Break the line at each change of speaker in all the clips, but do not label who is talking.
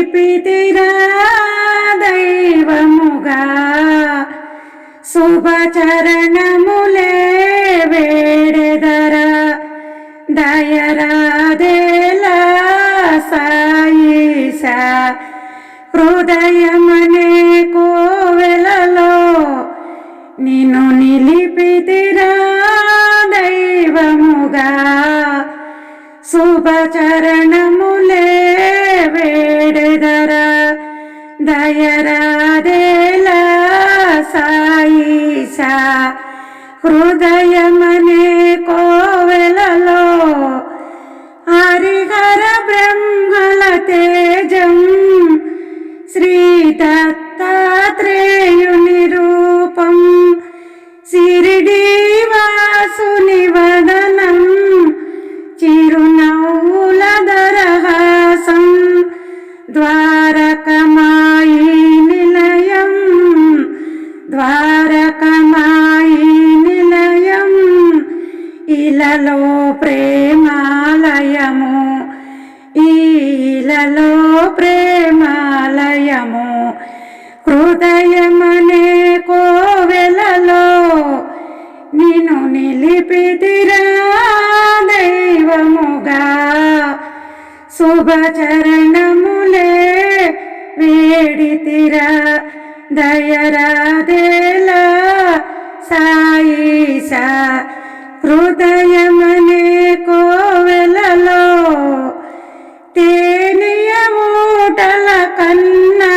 నిలిపితిరా దైవముగా శుభచరణములే వేడెదరా దయరాదేలా సాయిషా హృదయమనే కోవెలలో నిన్ను నిలిపితిరా దైవముగా శుభచరణములే వేడెదరా దయరాదేలా సాయిషా హృదయమనే కోవెలలో హరిహర బ్రహ్మల తేజం శ్రీ దత్తాత్రేయుని రూపం శిరిడీవాసుని వదనం చిరునవ్వుల దరహాసం ద్వారకమాయి నిలయం ద్వారకమాయి నిలయం ఇలలో ప్రేమాలయము ఈలలో ప్రేమాలయము హృదయమనే కోవెలలో నిన్ను నిలిపితిరా దైవముగా శుభచరణములే వేడితిరా దయరాదేలా సాయిషా హృదయమనే కోవెలలో తేనియ మూటల కన్నా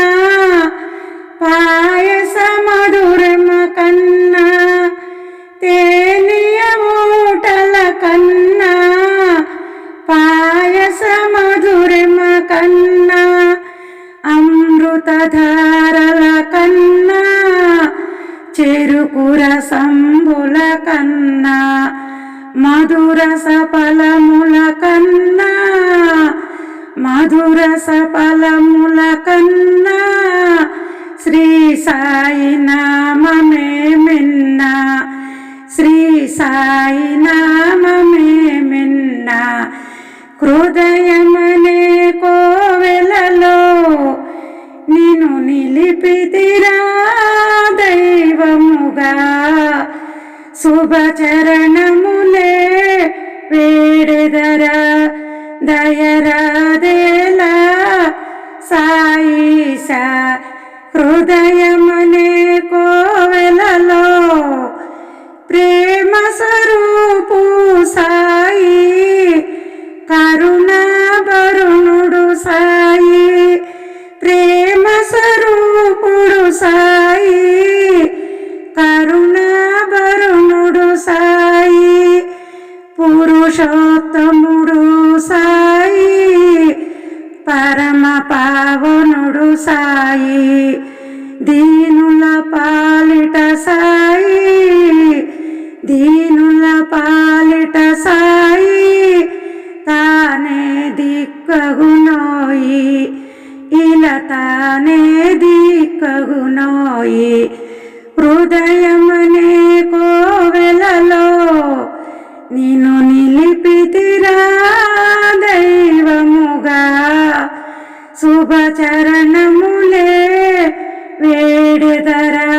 పాయస మధురమ కన్నా తేనియ మూటల కన్నా పాయస మధురమ కన్నా అమృతధారల కన్నా చెరుకుర సంబుల కన్నా మధురస ఫలముల కన్నా మధురస ఫలముల కన్నా శ్రీ సాయి నామమే మిన్న శ్రీ సాయి నామమే మిన్న హృదయమనే కోవెలలో నిన్ను నిలిపితిరా దైవముగా శుభచరణములే వేడెదరా దయరాదేలా సాయిషా హృదయమనే కోవెలలో ప్రేమ స్వరూపు సాయి కరుణాభరుణుడు సాయి ప్రేమ స్వరూపుడు సాయి కరుణాభరుణుడు సాయి పురుషోత్తముడు సాయి పరమ పావనుడు సాయి దీనుల పాలిట సాయి దీనుల పాలిట సాయి తానే దిక్కగునోయి ఇలా తానే దిక్కగునోయి హృదయమనే కోవెలలో నిన్ను నిలిపితిరా దైవముగా శుభచరణములే వేడెదరా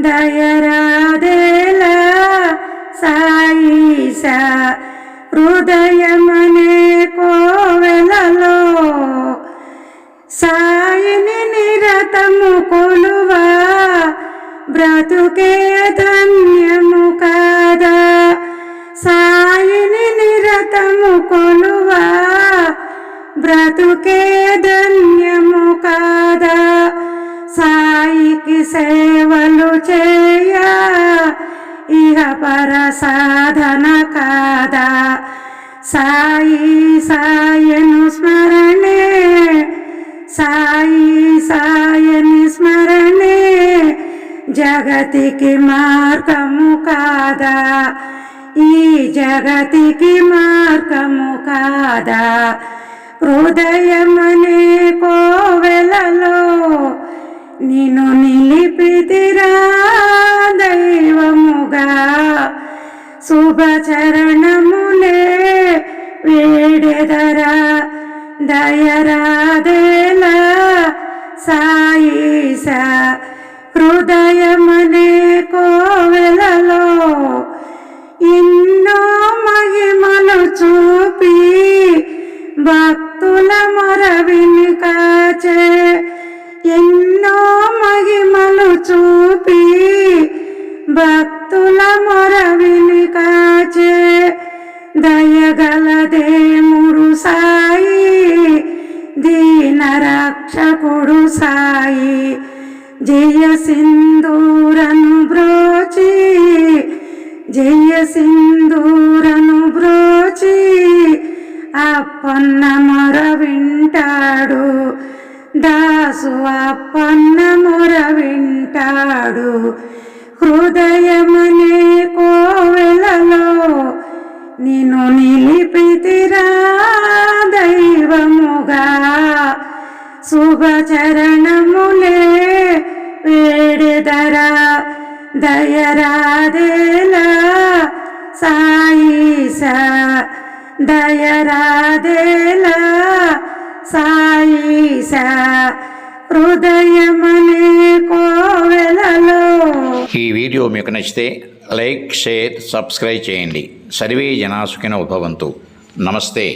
దయరాదేలా సాయిషా హృదయమనే కోవెలలో సాయిని నిరతము కొలువా బ్రతుకే ధన్యము కాదా సాయిని నిరతము కొలువా బ్రతుకే ధన్యము కాదా సాయికి సేవలు చేయ ఇహ పర సాధన కాదా సాయి సాయను స్మరణే సాయి సాయని స్మరణే జగతికి మార్గము కాదా ఈ జగతికి మార్గము కాదా హృదయమనే కోవెలలో నిన్ను నిలిపితిరా దైవముగా శుభచరణములే వేడెదరా దయరాదేలా సాయిస హృదయమనే కోవెలలో ఎన్నో మహిమలు చూపి భక్తుల మొరవిని కాచే ఎన్నో మహిమలు చూపి భక్తుల మొరవిని కాచే దయగల దేముడు సాయి దీన రక్షకుడు సాయి జయ సింధూరను బ్రోచి జయ సింధూరను బ్రోచి అప్పన్న మొర వింటాడు దాసు అప్పన్న మొర వింటాడు హృదయమనే కోవెలలో నిన్ను నిలిపితిరా దైవముగా శుభచరణములే వేడెదరా దయరాదేలా సాయిస దయరాదేలా సాయిస హృదయమనే కోవెలలో.
ఈ వీడియో మీకు నచ్చితే లైక్, షేర్, సబ్స్క్రైబ్ చేయండి. సర్వే జనా సుఖినో భవంతు. నమస్తే.